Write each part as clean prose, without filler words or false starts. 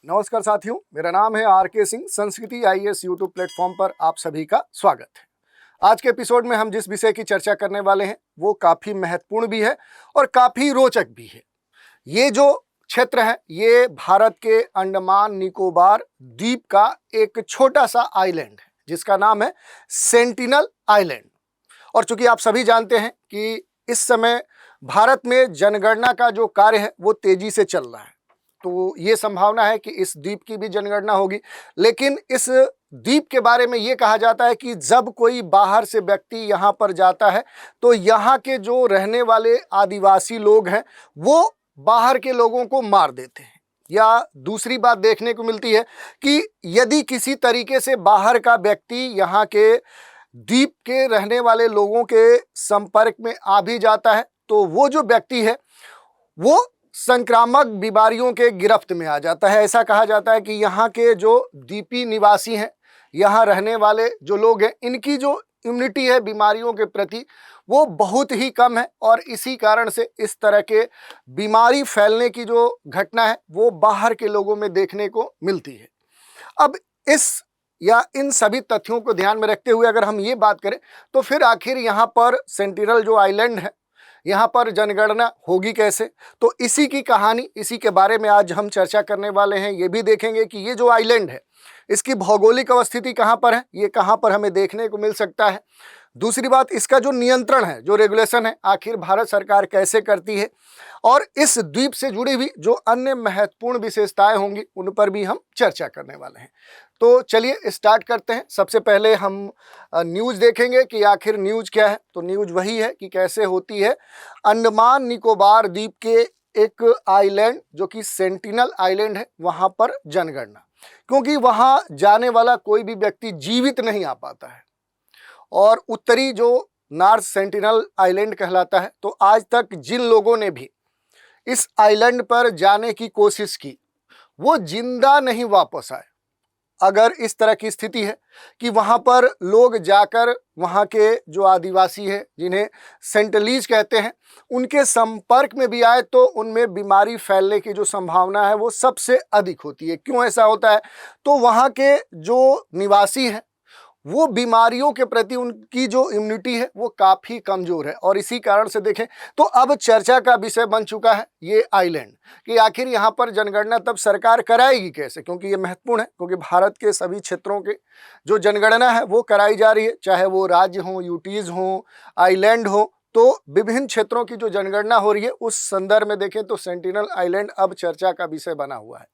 नमस्कार साथियों, मेरा नाम है आर.के. सिंह। संस्कृति आईएएस यूट्यूब प्लेटफॉर्म पर आप सभी का स्वागत है। आज के एपिसोड में हम जिस विषय की चर्चा करने वाले हैं वो काफ़ी महत्वपूर्ण भी है और काफ़ी रोचक भी है। ये जो क्षेत्र है ये भारत के अंडमान निकोबार द्वीप का एक छोटा सा आइलैंड है जिसका नाम है सेंटिनल आइलैंड। और चूंकि आप सभी जानते हैं कि इस समय भारत में जनगणना का जो कार्य है वो तेजी से चल रहा है, तो ये संभावना है कि इस द्वीप की भी जनगणना होगी। लेकिन इस द्वीप के बारे में ये कहा जाता है कि जब कोई बाहर से व्यक्ति यहाँ पर जाता है तो यहाँ के जो रहने वाले आदिवासी लोग हैं वो बाहर के लोगों को मार देते हैं। या दूसरी बात देखने को मिलती है कि यदि किसी तरीके से बाहर का व्यक्ति यहाँ के द्वीप के रहने वाले लोगों के संपर्क में आ भी जाता है तो वो जो व्यक्ति है वो संक्रामक बीमारियों के गिरफ्त में आ जाता है। ऐसा कहा जाता है कि यहाँ के जो द्वीपी निवासी हैं, यहाँ रहने वाले जो लोग हैं, इनकी जो इम्यूनिटी है बीमारियों के प्रति वो बहुत ही कम है और इसी कारण से इस तरह के बीमारी फैलने की जो घटना है वो बाहर के लोगों में देखने को मिलती है। अब इन सभी तथ्यों को ध्यान में रखते हुए अगर हम ये बात करें तो फिर आखिर यहाँ पर सेंटिनल जो आइलैंड है यहाँ पर जनगणना होगी कैसे, तो इसी की कहानी, इसी के बारे में आज हम चर्चा करने वाले हैं। ये भी देखेंगे कि ये जो आइलैंड है इसकी भौगोलिक अवस्थिति कहाँ पर है, ये कहाँ पर हमें देखने को मिल सकता है। दूसरी बात, इसका जो नियंत्रण है, जो रेगुलेशन है, आखिर भारत सरकार कैसे करती है और इस द्वीप से जुड़ी हुई जो अन्य महत्वपूर्ण विशेषताएं होंगी उन पर भी हम चर्चा करने वाले हैं। तो चलिए स्टार्ट करते हैं। सबसे पहले हम न्यूज़ देखेंगे कि आखिर न्यूज़ क्या है। तो न्यूज़ वही है कि कैसे होती है अंडमान निकोबार द्वीप के एक आइलैंड जो कि सेंटिनल आइलैंड है वहाँ पर जनगणना, क्योंकि वहाँ जाने वाला कोई भी व्यक्ति जीवित नहीं आ पाता है और उत्तरी जो नॉर्थ सेंटिनल आइलैंड कहलाता है। तो आज तक जिन लोगों ने भी इस आइलैंड पर जाने की कोशिश की वो जिंदा नहीं वापस आए। अगर इस तरह की स्थिति है कि वहाँ पर लोग जाकर वहाँ के जो आदिवासी हैं जिन्हें सेंटलीज कहते हैं उनके संपर्क में भी आए तो उनमें बीमारी फैलने की जो संभावना है वो सबसे अधिक होती है। क्यों ऐसा होता है, तो वहाँ के जो निवासी हैं वो बीमारियों के प्रति उनकी जो इम्यूनिटी है वो काफ़ी कमज़ोर है और इसी कारण से देखें तो अब चर्चा का विषय बन चुका है ये आइलैंड कि आखिर यहाँ पर जनगणना तब सरकार कराएगी कैसे, क्योंकि ये महत्वपूर्ण है। क्योंकि भारत के सभी क्षेत्रों के जो जनगणना है वो कराई जा रही है, चाहे वो राज्य हों, यूटीज़ हों, आइलैंड हो, तो विभिन्न क्षेत्रों की जो जनगणना हो रही है उस संदर्भ में देखें तो सेंटिनल आइलैंड अब चर्चा का विषय बना हुआ है।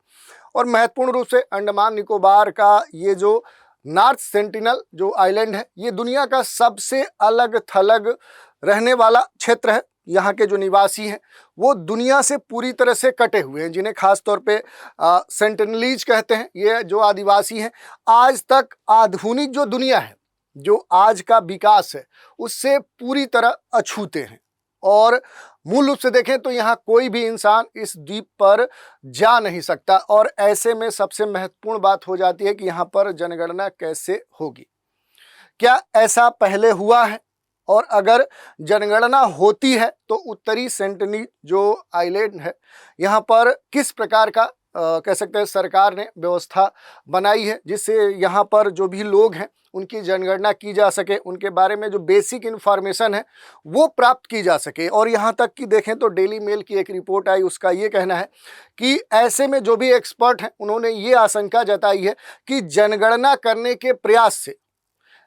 और महत्वपूर्ण रूप से अंडमान निकोबार का ये जो नॉर्थ सेंटिनल जो आइलैंड है ये दुनिया का सबसे अलग थलग रहने वाला क्षेत्र है। यहाँ के जो निवासी हैं वो दुनिया से पूरी तरह से कटे हुए हैं, जिन्हें खास तौर पे सेंटिनलीज कहते हैं। ये जो आदिवासी हैं आज तक आधुनिक जो दुनिया है, जो आज का विकास है, उससे पूरी तरह अछूते हैं और मूल रूप से देखें तो यहाँ कोई भी इंसान इस द्वीप पर जा नहीं सकता। और ऐसे में सबसे महत्वपूर्ण बात हो जाती है कि यहाँ पर जनगणना कैसे होगी, क्या ऐसा पहले हुआ है और अगर जनगणना होती है तो उत्तरी सेंटिनल जो आइलैंड है यहाँ पर किस प्रकार का कह सकते हैं सरकार ने व्यवस्था बनाई है जिससे यहाँ पर जो भी लोग हैं उनकी जनगणना की जा सके, उनके बारे में जो बेसिक इन्फॉर्मेशन है वो प्राप्त की जा सके। और यहाँ तक कि देखें तो डेली मेल की एक रिपोर्ट आई, उसका ये कहना है कि ऐसे में जो भी एक्सपर्ट हैं उन्होंने ये आशंका जताई है कि जनगणना करने के प्रयास से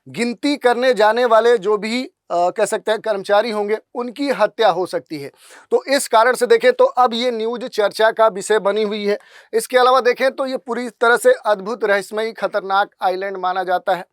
गिनती करने जाने वाले जो भी कह सकते हैं कर्मचारी होंगे उनकी हत्या हो सकती है। तो इस कारण से देखें तो अब ये न्यूज़ चर्चा का विषय बनी हुई है। इसके अलावा देखें तो ये पूरी तरह से अद्भुत, रहस्यमयी, खतरनाक आइलैंड माना जाता है।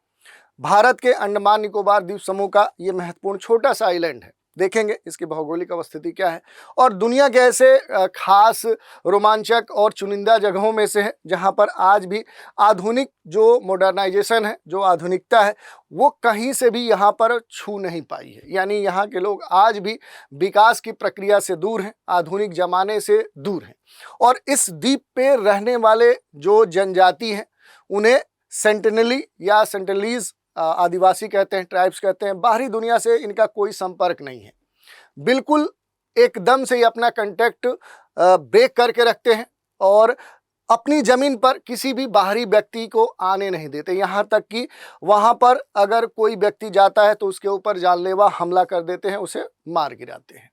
भारत के अंडमान निकोबार द्वीप समूह का ये महत्वपूर्ण छोटा सा आइलैंड है। देखेंगे इसकी भौगोलिक अवस्थिति क्या है और दुनिया के ऐसे खास, रोमांचक और चुनिंदा जगहों में से है जहां पर आज भी आधुनिक जो मॉडर्नाइजेशन है, जो आधुनिकता है, वो कहीं से भी यहाँ पर छू नहीं पाई है। यानी यहाँ के लोग आज भी विकास की प्रक्रिया से दूर हैं, आधुनिक जमाने से दूर हैं। और इस द्वीप पे रहने वाले जो जनजाति हैं उन्हें सेंटिनली या सेंटिनलीज आदिवासी कहते हैं, ट्राइब्स कहते हैं। बाहरी दुनिया से इनका कोई संपर्क नहीं है, बिल्कुल एकदम से ही अपना कांटेक्ट ब्रेक करके रखते हैं और अपनी जमीन पर किसी भी बाहरी व्यक्ति को आने नहीं देते, यहाँ तक कि वहाँ पर अगर कोई व्यक्ति जाता है तो उसके ऊपर जानलेवा हमला कर देते हैं, उसे मार गिराते हैं।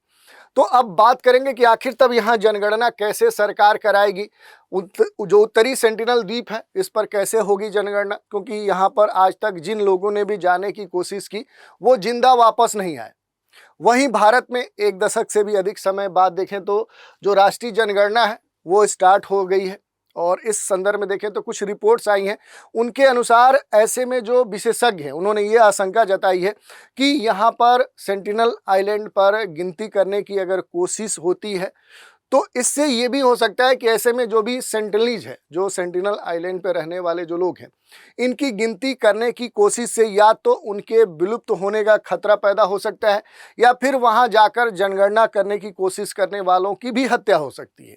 तो अब बात करेंगे कि आखिर तब यहाँ जनगणना कैसे सरकार कराएगी, जो उत्तरी सेंटिनल द्वीप है इस पर कैसे होगी जनगणना, क्योंकि यहाँ पर आज तक जिन लोगों ने भी जाने की कोशिश की वो जिंदा वापस नहीं आए। वहीं भारत में 1 दशक से भी अधिक समय बाद देखें तो जो राष्ट्रीय जनगणना है वो स्टार्ट हो गई है, और इस संदर्भ में देखें तो कुछ रिपोर्ट्स आई हैं, उनके अनुसार ऐसे में जो विशेषज्ञ हैं उन्होंने ये आशंका जताई है कि यहाँ पर सेंटिनल आइलैंड पर गिनती करने की अगर कोशिश होती है तो इससे ये भी हो सकता है कि ऐसे में जो भी सेंटिनलीज है, जो सेंटिनल आइलैंड पर रहने वाले जो लोग हैं, इनकी गिनती करने की कोशिश से या तो उनके विलुप्त होने का खतरा पैदा हो सकता है, या फिर वहाँ जाकर जनगणना करने की कोशिश करने वालों की भी हत्या हो सकती है,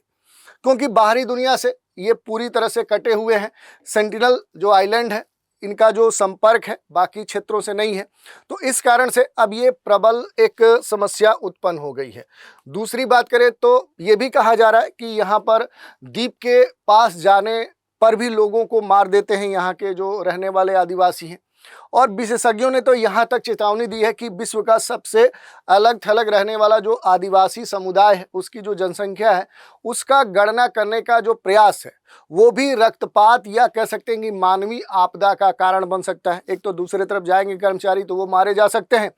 क्योंकि बाहरी दुनिया से ये पूरी तरह से कटे हुए हैं। सेंटिनल जो आइलैंड है इनका जो संपर्क है बाकी क्षेत्रों से नहीं है, तो इस कारण से अब ये प्रबल एक समस्या उत्पन्न हो गई है। दूसरी बात करें तो ये भी कहा जा रहा है कि यहाँ पर द्वीप के पास जाने पर भी लोगों को मार देते हैं यहाँ के जो रहने वाले आदिवासी हैं, और विशेषज्ञों ने तो यहाँ तक चेतावनी दी है कि विश्व का सबसे अलग थलग रहने वाला जो आदिवासी समुदाय है उसकी जो जनसंख्या है उसका गणना करने का जो प्रयास है वो भी रक्तपात या कह सकते हैं कि मानवीय आपदा का कारण बन सकता है। एक तो दूसरे तरफ जाएंगे कर्मचारी तो वो मारे जा सकते हैं,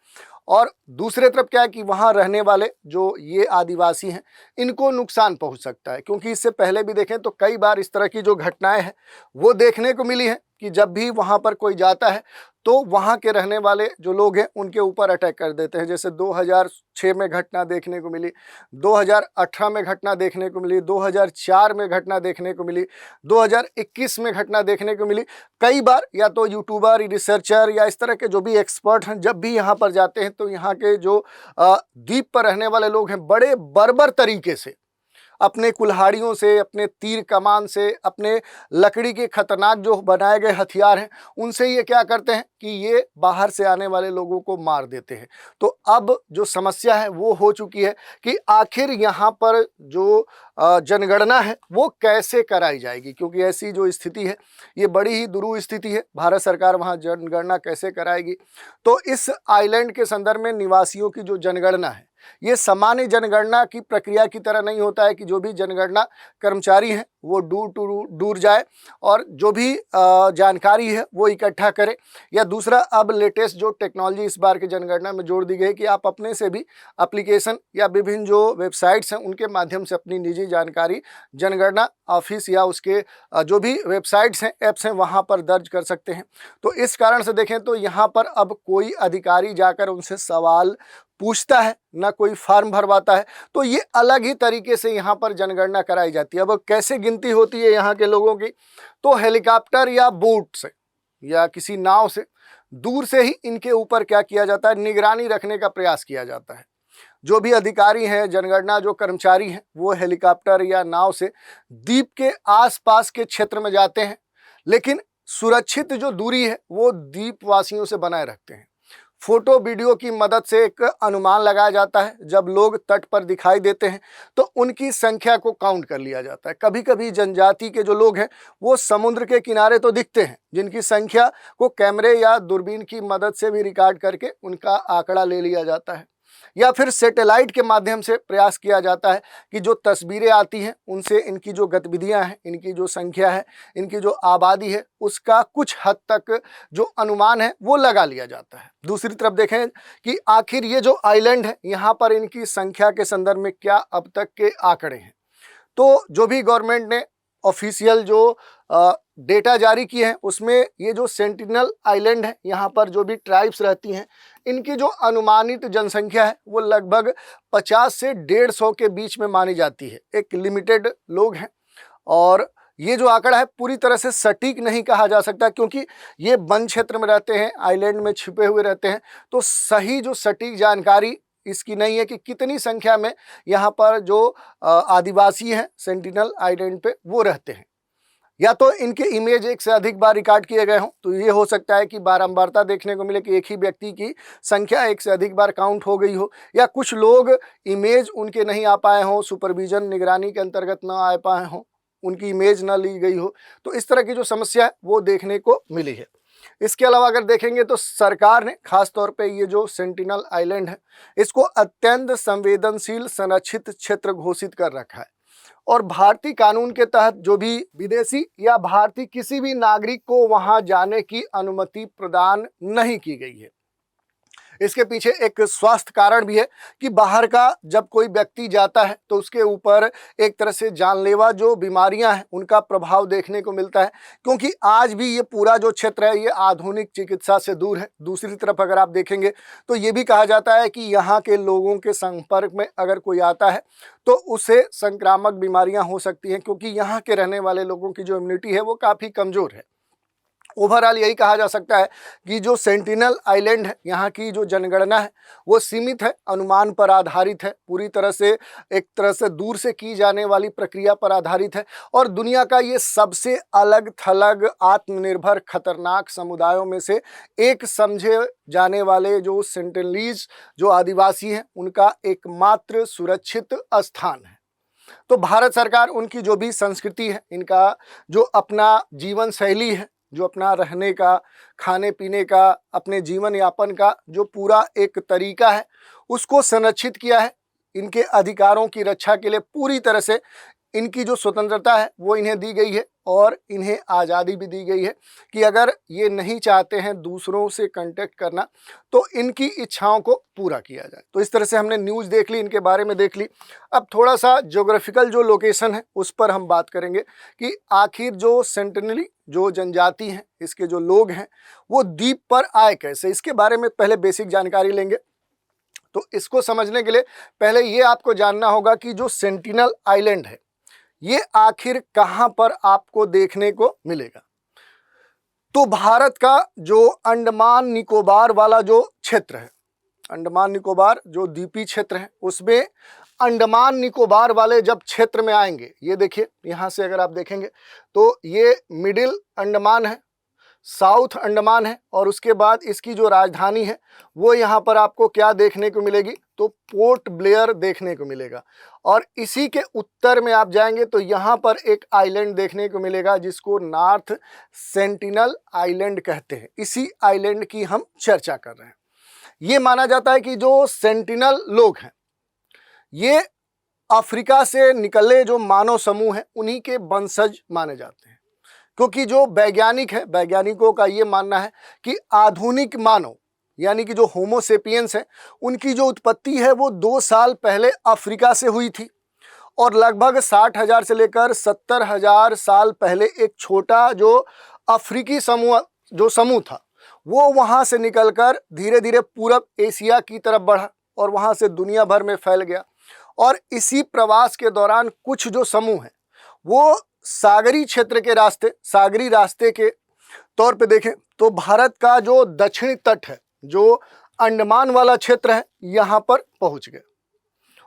और दूसरे तरफ क्या है कि वहाँ रहने वाले जो ये आदिवासी हैं इनको नुकसान पहुँच सकता है, क्योंकि इससे पहले भी देखें तो कई बार इस तरह की जो घटनाएं हैं वो देखने को मिली हैं कि जब भी वहाँ पर कोई जाता है तो वहाँ के रहने वाले जो लोग हैं उनके ऊपर अटैक कर देते हैं। जैसे 2006 में घटना देखने को मिली, 2018 में घटना देखने को मिली, 2004 में घटना देखने को मिली, 2021 में घटना देखने को मिली। कई बार या तो यूट्यूबर, रिसर्चर या इस तरह के जो भी एक्सपर्ट हैं जब भी यहाँ पर जाते हैं तो यहाँ के जो द्वीप पर रहने वाले लोग हैं बड़े बर्बर तरीके से अपने कुल्हाड़ियों से, अपने तीर कमान से, अपने लकड़ी के खतरनाक जो बनाए गए हथियार हैं उनसे ये क्या करते हैं कि ये बाहर से आने वाले लोगों को मार देते हैं। तो अब जो समस्या है वो हो चुकी है कि आखिर यहाँ पर जो जनगणना है वो कैसे कराई जाएगी, क्योंकि ऐसी जो स्थिति है ये बड़ी ही दुरूह स्थिति है। भारत सरकार वहाँ जनगणना कैसे कराएगी? तो इस आइलैंड के संदर्भ में निवासियों की जो जनगणना है ये सामान्य जनगणना की प्रक्रिया की तरह नहीं होता है कि जो भी जनगणना कर्मचारी हैं वो दूर जाए और जो भी जानकारी है वो इकट्ठा करे। या दूसरा, अब लेटेस्ट जो टेक्नोलॉजी इस बार की जनगणना में जोड़ दी गई है कि आप अपने से भी एप्लीकेशन या विभिन्न जो वेबसाइट्स हैं उनके माध्यम से अपनी निजी जानकारी जनगणना ऑफिस या उसके जो भी वेबसाइट्स हैं, ऐप्स हैं, वहाँ पर दर्ज कर सकते हैं। तो इस कारण से देखें तो यहाँ पर अब कोई अधिकारी जाकर उनसे सवाल पूछता है, ना कोई फॉर्म भरवाता है। तो ये अलग ही तरीके से यहाँ पर जनगणना कराई जाती है। अब कैसे गिनती होती है यहाँ के लोगों की? तो हेलीकॉप्टर या बोट से या किसी नाव से दूर से ही इनके ऊपर क्या किया जाता है, निगरानी रखने का प्रयास किया जाता है। जो भी अधिकारी हैं, जनगणना जो कर्मचारी हैं, वो हेलीकॉप्टर या नाव से द्वीप के आसपास के क्षेत्र में जाते हैं, लेकिन सुरक्षित जो दूरी है वो द्वीपवासियों से बनाए रखते हैं। फोटो वीडियो की मदद से एक अनुमान लगाया जाता है। जब लोग तट पर दिखाई देते हैं तो उनकी संख्या को काउंट कर लिया जाता है। कभी कभी जनजाति के जो लोग हैं वो समुद्र के किनारे तो दिखते हैं, जिनकी संख्या को कैमरे या दूरबीन की मदद से भी रिकॉर्ड करके उनका आंकड़ा ले लिया जाता है। या फिर सैटेलाइट के माध्यम से प्रयास किया जाता है कि जो तस्वीरें आती हैं उनसे इनकी जो गतिविधियां हैं, इनकी जो संख्या है, इनकी जो आबादी है, उसका कुछ हद तक जो अनुमान है वो लगा लिया जाता है। दूसरी तरफ देखें कि आखिर ये जो आइलैंड है यहाँ पर इनकी संख्या के संदर्भ में क्या अब तक के आंकड़े हैं। तो जो भी गवर्नमेंट ने ऑफिशियल जो डेटा जारी किए हैं उसमें ये जो सेंटिनल आइलैंड है यहाँ पर जो भी ट्राइब्स रहती हैं इनकी जो अनुमानित जनसंख्या है वो लगभग 50 से 150 के बीच में मानी जाती है। एक लिमिटेड लोग हैं और ये जो आंकड़ा है पूरी तरह से सटीक नहीं कहा जा सकता, क्योंकि ये वन क्षेत्र में रहते हैं, आइलैंड में छिपे हुए रहते हैं। तो सही जो सटीक जानकारी इसकी नहीं है कि कितनी संख्या में यहाँ पर जो आदिवासी हैं सेंटिनल आइलैंड पे वो रहते हैं। या तो इनके इमेज एक से अधिक बार रिकॉर्ड किए गए हों, तो ये हो सकता है कि बारंबारता देखने को मिले कि एक ही व्यक्ति की संख्या एक से अधिक बार काउंट हो गई हो, या कुछ लोग इमेज उनके नहीं आ पाए हों, सुपरविजन निगरानी के अंतर्गत ना आ पाए हों। उनकी इमेज ना ली गई हो। तो इस तरह की जो समस्या है वो देखने को मिली है। इसके अलावा अगर देखेंगे तो सरकार ने खास तौर पे ये जो सेंटिनल आइलैंड है इसको अत्यंत संवेदनशील संरक्षित क्षेत्र घोषित कर रखा है और भारतीय कानून के तहत जो भी विदेशी या भारतीय किसी भी नागरिक को वहां जाने की अनुमति प्रदान नहीं की गई है। इसके पीछे एक स्वास्थ्य कारण भी है कि बाहर का जब कोई व्यक्ति जाता है तो उसके ऊपर एक तरह से जानलेवा जो बीमारियां हैं उनका प्रभाव देखने को मिलता है, क्योंकि आज भी ये पूरा जो क्षेत्र है ये आधुनिक चिकित्सा से दूर है। दूसरी तरफ अगर आप देखेंगे तो ये भी कहा जाता है कि यहाँ के लोगों के संपर्क में अगर कोई आता है तो उसे संक्रामक बीमारियां हो सकती हैं, क्योंकि यहाँ के रहने वाले लोगों की जो इम्यूनिटी है वो काफ़ी कमज़ोर है। ओवरऑल यही कहा जा सकता है कि जो सेंटिनल आइलैंड है यहाँ की जो जनगणना है वो सीमित है, अनुमान पर आधारित है, पूरी तरह से एक तरह से दूर से की जाने वाली प्रक्रिया पर आधारित है और दुनिया का ये सबसे अलग थलग आत्मनिर्भर खतरनाक समुदायों में से एक समझे जाने वाले जो सेंटिनलीज जो आदिवासी हैं उनका एकमात्र सुरक्षित स्थान है। तो भारत सरकार उनकी जो भी संस्कृति है, इनका जो अपना जीवन शैली है, जो अपना रहने का, खाने पीने का, अपने जीवन यापन का जो पूरा एक तरीका है उसको संरक्षित किया है। इनके अधिकारों की रक्षा के लिए पूरी तरह से इनकी जो स्वतंत्रता है वो इन्हें दी गई है और इन्हें आज़ादी भी दी गई है कि अगर ये नहीं चाहते हैं दूसरों से कांटेक्ट करना तो इनकी इच्छाओं को पूरा किया जाए। तो इस तरह से हमने न्यूज़ देख ली, इनके बारे में देख ली। अब थोड़ा सा ज्योग्राफिकल जो लोकेशन है उस पर हम बात करेंगे कि आखिर जो सेंटिनली जो जनजाति हैं, इसके जो लोग हैं वो द्वीप पर आए कैसे, इसके बारे में पहले बेसिक जानकारी लेंगे। तो इसको समझने के लिए पहले ये आपको जानना होगा कि जो सेंटिनल आइलैंड है ये आखिर कहाँ पर आपको देखने को मिलेगा। तो भारत का जो अंडमान निकोबार वाला जो क्षेत्र है, अंडमान निकोबार जो द्वीपीय क्षेत्र है उसमें अंडमान निकोबार वाले जब क्षेत्र में आएंगे, ये देखिए यहाँ से अगर आप देखेंगे तो ये मिडिल अंडमान है, साउथ अंडमान है और उसके बाद इसकी जो राजधानी है वो यहाँ पर आपको क्या देखने को मिलेगी, तो पोर्ट ब्लेयर देखने को मिलेगा। और इसी के उत्तर में आप जाएंगे तो यहाँ पर एक आइलैंड देखने को मिलेगा जिसको नॉर्थ सेंटिनल आइलैंड कहते हैं। इसी आइलैंड की हम चर्चा कर रहे हैं। ये माना जाता है कि जो सेंटिनल लोग हैं ये अफ्रीका से निकले जो मानव समूह हैं उन्हीं के वंशज माने जाते हैं, क्योंकि जो वैज्ञानिक है, वैज्ञानिकों का ये मानना है कि आधुनिक मानव यानी कि जो होमोसेपियंस है उनकी जो उत्पत्ति है वो 2 साल पहले अफ्रीका से हुई थी और लगभग 60,000 से लेकर 70,000 साल पहले एक छोटा जो अफ्रीकी समूह था वो वहाँ से निकलकर धीरे धीरे पूरब एशिया की तरफ बढ़ा और वहाँ से दुनिया भर में फैल गया। और इसी प्रवास के दौरान कुछ जो समूह हैं वो सागरी क्षेत्र के रास्ते, सागरी रास्ते के तौर पे देखें तो भारत का जो दक्षिणी तट है, जो अंडमान वाला क्षेत्र है, यहाँ पर पहुँच गए।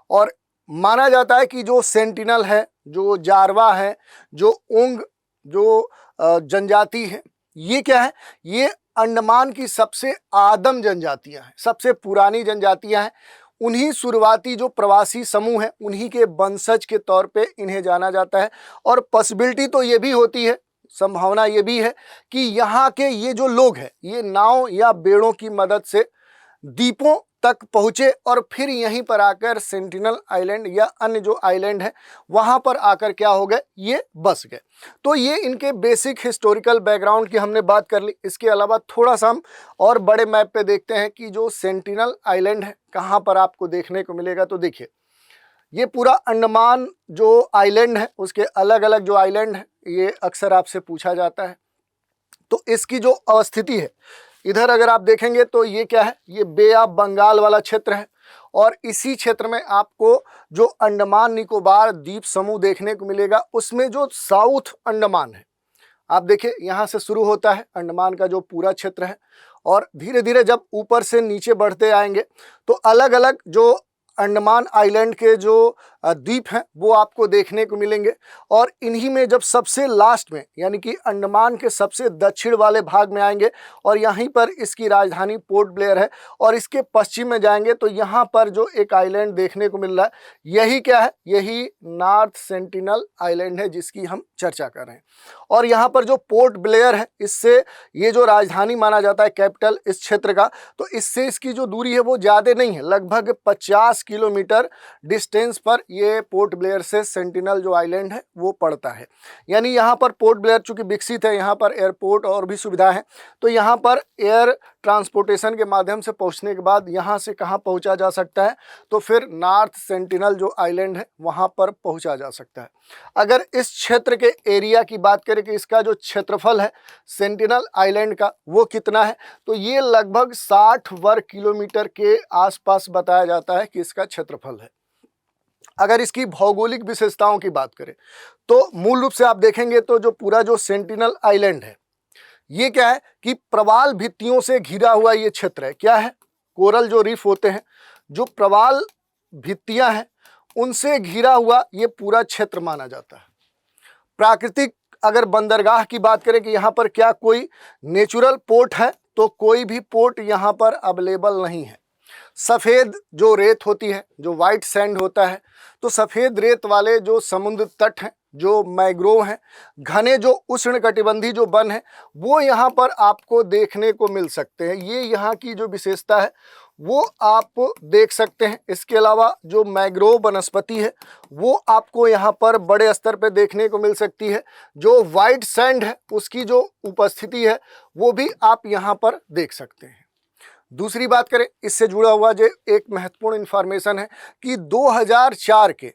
और माना जाता है कि जो सेंटिनल है, जो जारवा है, जो ओंग जो जनजाति है, ये क्या है, ये अंडमान की सबसे आदिम जनजातियाँ हैं, सबसे पुरानी जनजातियाँ हैं। उन्हीं शुरुआती जो प्रवासी समूह हैं उन्हीं के वंशज के तौर पे इन्हें जाना जाता है। और पॉसिबिलिटी तो ये भी होती है, संभावना ये भी है कि यहाँ के ये जो लोग हैं ये नाव या बेड़ों की मदद से द्वीपों तक पहुँचे और फिर यहीं पर आकर सेंटिनल आइलैंड या अन्य जो आइलैंड है वहाँ पर आकर क्या हो गए, ये बस गए। तो ये इनके बेसिक हिस्टोरिकल बैकग्राउंड की हमने बात कर ली। इसके अलावा थोड़ा सा हम और बड़े मैप पे देखते हैं कि जो सेंटिनल आइलैंड है कहाँ पर आपको देखने को मिलेगा। तो देखिए ये पूरा अंडमान जो आइलैंड है उसके अलग अलग जो आइलैंड है ये अक्सर आपसे पूछा जाता है। तो इसकी जो अवस्थिति है इधर अगर आप देखेंगे तो ये क्या है, ये बे ऑफ बंगाल वाला क्षेत्र है और इसी क्षेत्र में आपको जो अंडमान निकोबार द्वीप समूह देखने को मिलेगा। उसमें जो साउथ अंडमान है आप देखिए यहाँ से शुरू होता है अंडमान का जो पूरा क्षेत्र है और धीरे धीरे जब ऊपर से नीचे बढ़ते आएंगे तो अलग अलग जो अंडमान आइलैंड के जो द्वीप हैं वो आपको देखने को मिलेंगे। और इन्हीं में जब सबसे लास्ट में यानी कि अंडमान के सबसे दक्षिण वाले भाग में आएंगे और यहीं पर इसकी राजधानी पोर्ट ब्लेयर है, और इसके पश्चिम में जाएंगे तो यहाँ पर जो एक आइलैंड देखने को मिल रहा है, यही क्या है, यही नॉर्थ सेंटिनल आइलैंड है जिसकी हम चर्चा कर रहे हैं। और यहाँ पर जो पोर्ट ब्लेयर है, इससे ये जो राजधानी माना जाता है कैपिटल इस क्षेत्र का, तो इससे इसकी जो दूरी है वो ज़्यादा नहीं है, लगभग 50 किलोमीटर डिस्टेंस पर ये पोर्ट ब्लेयर से सेंटिनल जो आइलैंड है वो पड़ता है। यानी यहाँ पर पोर्ट ब्लेयर चूँकि विकसित है, यहाँ पर एयरपोर्ट और भी सुविधा है, तो यहाँ पर एयर ट्रांसपोर्टेशन के माध्यम से पहुँचने के बाद यहाँ से कहाँ पहुँचा जा सकता है, तो फिर नॉर्थ सेंटिनल जो आइलैंड है वहाँ पर पहुँचा जा सकता है। अगर इस क्षेत्र के एरिया की बात करें कि इसका जो क्षेत्रफल है सेंटिनल आइलैंड का वो कितना है, तो ये लगभग 60 वर्ग किलोमीटर के आसपास बताया जाता है कि इसका क्षेत्रफल है। अगर इसकी भौगोलिक विशेषताओं की बात करें तो मूल रूप से आप देखेंगे तो जो पूरा जो सेंटिनल आइलैंड है ये क्या है कि प्रवाल भित्तियों से घिरा हुआ ये क्षेत्र है। क्या है, कोरल जो रीफ होते हैं, जो प्रवाल भित्तियां हैं उनसे घिरा हुआ ये पूरा क्षेत्र माना जाता है। प्राकृतिक अगर बंदरगाह की बात करें कि यहाँ पर क्या कोई नेचुरल पोर्ट है, तो कोई भी पोर्ट यहाँ पर अवेलेबल नहीं है। सफ़ेद जो रेत होती है, जो वाइट सैंड होता है, तो सफ़ेद रेत वाले जो समुद्र तट हैं, जो मैंग्रोव हैं, घने जो उष्णकटिबंधी जो वन है वो यहाँ पर आपको देखने को मिल सकते हैं। ये यहाँ की जो विशेषता है वो आप देख सकते हैं। इसके अलावा जो मैंग्रोव वनस्पति है वो आपको यहाँ पर बड़े स्तर पे देखने को मिल सकती है। जो वाइट सैंड है उसकी जो उपस्थिति है वो भी आप यहाँ पर देख सकते हैं। दूसरी बात करें इससे जुड़ा हुआ जो एक महत्वपूर्ण इन्फॉर्मेशन है कि 2004 के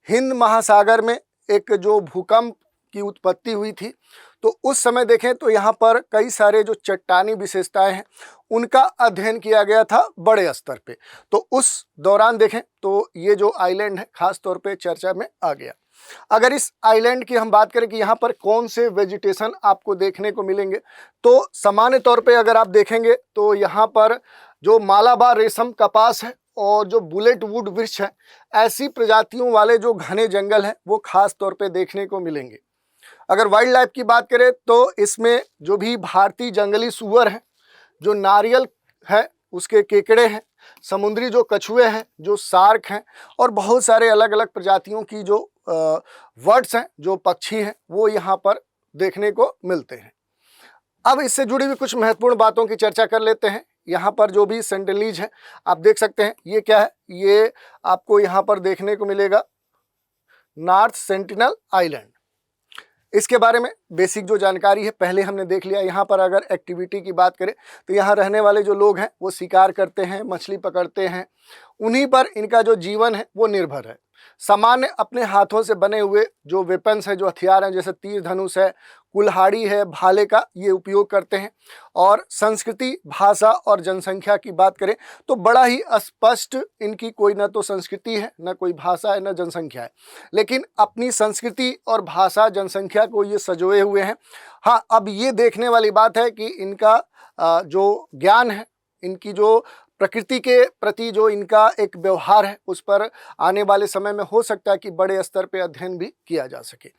हिंद महासागर में एक जो भूकंप की उत्पत्ति हुई थी, तो उस समय देखें तो यहाँ पर कई सारे जो चट्टानी विशेषताएं हैं उनका अध्ययन किया गया था बड़े स्तर पे। तो उस दौरान देखें तो ये जो आइलैंड है खास तौर पे चर्चा में आ गया। अगर इस आइलैंड की हम बात करें कि यहाँ पर कौन से वेजिटेशन आपको देखने को मिलेंगे, तो सामान्य तौर पे अगर आप देखेंगे तो यहाँ पर जो मालाबार रेशम कपास है और जो बुलेट वुड वृक्ष है, ऐसी प्रजातियों वाले जो घने जंगल हैं वो खास तौर पे देखने को मिलेंगे। अगर वाइल्ड लाइफ की बात करें तो इसमें जो भी भारतीय जंगली सूअर हैं, जो नारियल है उसके केकड़े हैं, समुद्री जो कछुए हैं, जो शार्क हैं, और बहुत सारे अलग अलग प्रजातियों की जो बर्ड्स हैं, जो पक्षी हैं, वो यहाँ पर देखने को मिलते हैं। अब इससे जुड़ी हुई कुछ महत्वपूर्ण बातों की चर्चा कर लेते हैं। यहाँ पर जो भी सेंटिनलीज है आप देख सकते हैं, ये क्या है, ये आपको यहाँ पर देखने को मिलेगा नॉर्थ सेंटिनल आइलैंड। इसके बारे में बेसिक जो जानकारी है पहले हमने देख लिया। यहाँ पर अगर एक्टिविटी की बात करें तो यहाँ रहने वाले जो लोग हैं वो शिकार करते हैं, मछली पकड़ते हैं, उन्हीं पर इनका जो जीवन है वो निर्भर है। सामान्य अपने हाथों से बने हुए जो वेपन्स हैं, जो हथियार हैं, जैसे तीर धनुष है, कुल्हाड़ी है, भाले का, ये उपयोग करते हैं। और संस्कृति, भाषा और जनसंख्या की बात करें तो बड़ा ही स्पष्ट इनकी कोई न तो संस्कृति है, न कोई भाषा है, न जनसंख्या है, लेकिन अपनी संस्कृति और भाषा जनसंख्या को ये सजोए हुए हैं। हाँ, अब ये देखने वाली बात है कि इनका जो ज्ञान है, इनकी जो प्रकृति के प्रति जो इनका एक व्यवहार है, उस पर आने वाले समय में हो सकता है कि बड़े स्तर पे अध्ययन भी किया जा सके।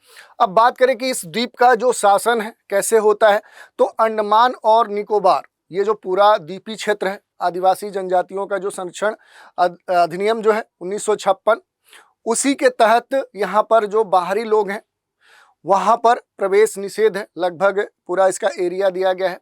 अब बात करें कि इस द्वीप का जो शासन है कैसे होता है, तो अंडमान और निकोबार ये जो पूरा द्वीपीय क्षेत्र है, आदिवासी जनजातियों का जो संरक्षण अधिनियम जो है 1956, उसी के तहत यहाँ पर जो बाहरी लोग हैं वहाँ पर प्रवेश निषेध है, लगभग पूरा इसका एरिया दिया गया है।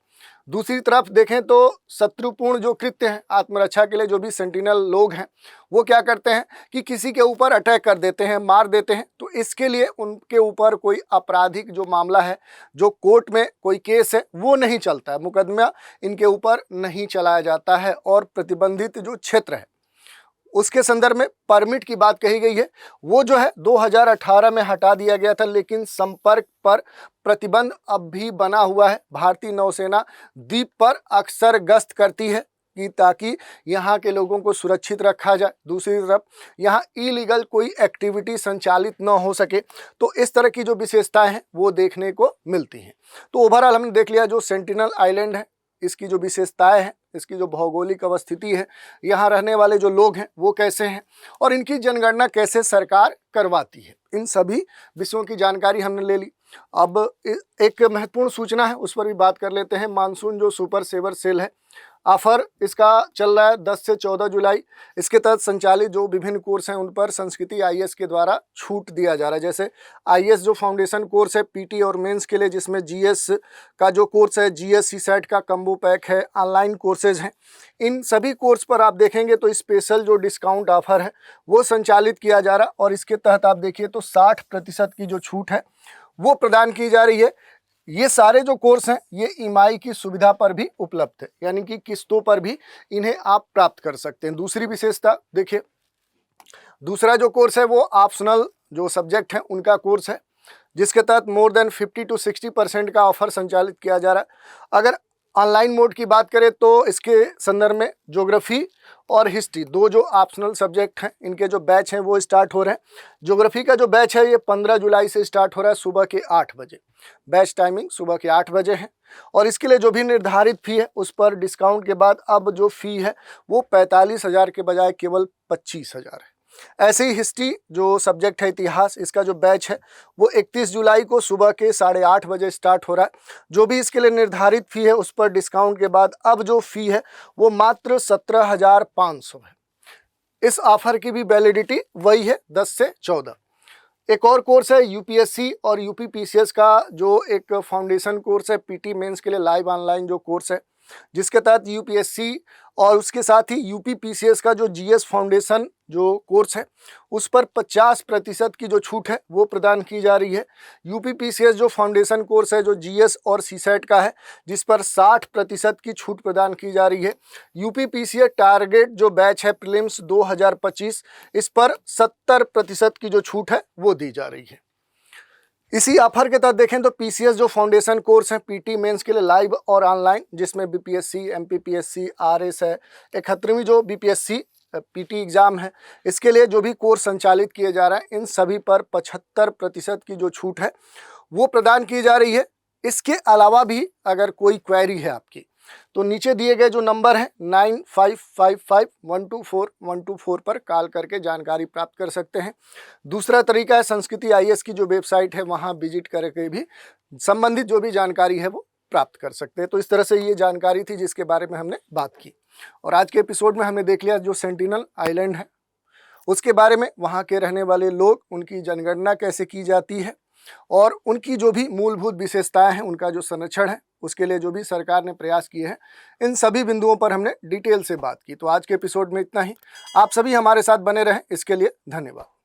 दूसरी तरफ देखें तो शत्रुपूर्ण जो कृत्य हैं, आत्मरक्षा के लिए जो भी सेंटिनल लोग हैं वो क्या करते हैं कि किसी के ऊपर अटैक कर देते हैं, मार देते हैं, तो इसके लिए उनके ऊपर कोई आपराधिक जो मामला है, जो कोर्ट में कोई केस है, वो नहीं चलता है, मुकदमा इनके ऊपर नहीं चलाया जाता है। और प्रतिबंधित जो क्षेत्र है उसके संदर्भ में परमिट की बात कही गई है, वो जो है 2018 में हटा दिया गया था, लेकिन संपर्क पर प्रतिबंध अब भी बना हुआ है। भारतीय नौसेना द्वीप पर अक्सर गश्त करती है कि ताकि यहाँ के लोगों को सुरक्षित रखा जाए। दूसरी तरफ यहाँ इलीगल कोई एक्टिविटी संचालित न हो सके, तो इस तरह की जो विशेषताएं हैं वो देखने को मिलती हैं। तो ओवरऑल हमने देख लिया जो सेंटिनल आइलैंड है, इसकी जो विशेषताएं हैं इसकी जो भौगोलिक अवस्थिति है, यहाँ रहने वाले जो लोग हैं वो कैसे हैं और इनकी जनगणना कैसे सरकार करवाती है, इन सभी विषयों की जानकारी हमने ले ली। अब एक महत्वपूर्ण सूचना है उस पर भी बात कर लेते हैं। मानसून जो सुपर सेवर सेल है, ऑफर इसका चल रहा है 10 से 14 जुलाई। इसके तहत संचालित जो विभिन्न कोर्स हैं उन पर संस्कृति आईएएस के द्वारा छूट दिया जा रहा है। जैसे आईएएस जो फाउंडेशन कोर्स है पीटी और मेंस के लिए, जिसमें जीएस का जो कोर्स है, जीएस सीसेट का कम्बो पैक है, ऑनलाइन कोर्सेज हैं, इन सभी कोर्स पर आप देखेंगे तो स्पेशल जो डिस्काउंट ऑफर है वो संचालित किया जा रहा है और इसके तहत आप देखिए तो 60% की जो छूट है वो प्रदान की जा रही है। ये सारे जो कोर्स हैं ये ईएमआई की सुविधा पर भी उपलब्ध है, यानी कि किस्तों पर भी इन्हें आप प्राप्त कर सकते हैं। दूसरी विशेषता देखिए, दूसरा जो कोर्स है वो ऑप्शनल जो सब्जेक्ट हैं उनका कोर्स है, जिसके तहत मोर देन 50 to 60% का ऑफर संचालित किया जा रहा है। अगर ऑनलाइन मोड की बात करें तो इसके संदर्भ में ज्योग्राफी और हिस्ट्री, दो जो ऑप्शनल सब्जेक्ट हैं, इनके जो बैच हैं वो स्टार्ट हो रहे हैं। ज्योग्राफी का जो बैच है ये 15 जुलाई से स्टार्ट हो रहा है सुबह के 8 बजे। बैच टाइमिंग सुबह के 8 बजे है और इसके लिए जो भी निर्धारित फ़ी है उस पर डिस्काउंट के बाद अब जो फ़ी है वो 45,000 के बजाय केवल 25,000 है। ऐसे ही हिस्ट्री जो सब्जेक्ट है, इतिहास, इसका जो बैच है वो 31 जुलाई को सुबह के 8:30 बजे स्टार्ट हो रहा है। जो भी इसके लिए निर्धारित फ़ी है उस पर डिस्काउंट के बाद अब जो फ़ी है वो मात्र 17,500 है। इस ऑफर की भी वैलिडिटी वही है 10 से 14। एक और कोर्स है यूपीएससी और यूपीपीसीएस का जो एक फाउंडेशन कोर्स है, पीटी मेंस के लिए लाइव ऑनलाइन जो कोर्स है, जिसके तहत यूपीएससी और उसके साथ ही यूपीपीसीएस का जो जीएस फाउंडेशन जो कोर्स है उस पर 50% की जो छूट है वो प्रदान की जा रही है। यूपीपीसीएस जो फाउंडेशन कोर्स है जो जीएस और सीसेट का है, जिस पर 60% की छूट प्रदान की जा रही है। यूपीपीसीएस टारगेट जो बैच है प्रीलिम्स 2025, इस पर 70% की जो छूट है वो दी जा रही है। इसी ऑफर के तहत देखें तो पीसीएस जो फाउंडेशन कोर्स है पीटी मेंस के लिए लाइव और ऑनलाइन, जिसमें बीपीएससी, एमपीपीएससी, आरएस है, 71वीं जो बीपीएससी पीटी एग्ज़ाम है, इसके लिए जो भी कोर्स संचालित किए जा रहे हैं इन सभी पर 75% की जो छूट है वो प्रदान की जा रही है। इसके अलावा भी अगर कोई क्वेरी है आपकी तो नीचे दिए गए जो नंबर है 9555124124 पर कॉल करके जानकारी प्राप्त कर सकते हैं। दूसरा तरीका है संस्कृति आईएएस की जो वेबसाइट है वहां विजिट करके भी संबंधित जो भी जानकारी है वो प्राप्त कर सकते हैं। तो इस तरह से ये जानकारी थी जिसके बारे में हमने बात की और आज के एपिसोड में हमने देख लिया जो सेंटिनल आइलैंड है उसके बारे में, वहाँ के रहने वाले लोग, उनकी जनगणना कैसे की जाती है और उनकी जो भी मूलभूत विशेषताएं हैं, उनका जो संरक्षण है उसके लिए जो भी सरकार ने प्रयास किए हैं, इन सभी बिंदुओं पर हमने डिटेल से बात की। तो आज के एपिसोड में इतना ही। आप सभी हमारे साथ बने रहें, इसके लिए धन्यवाद।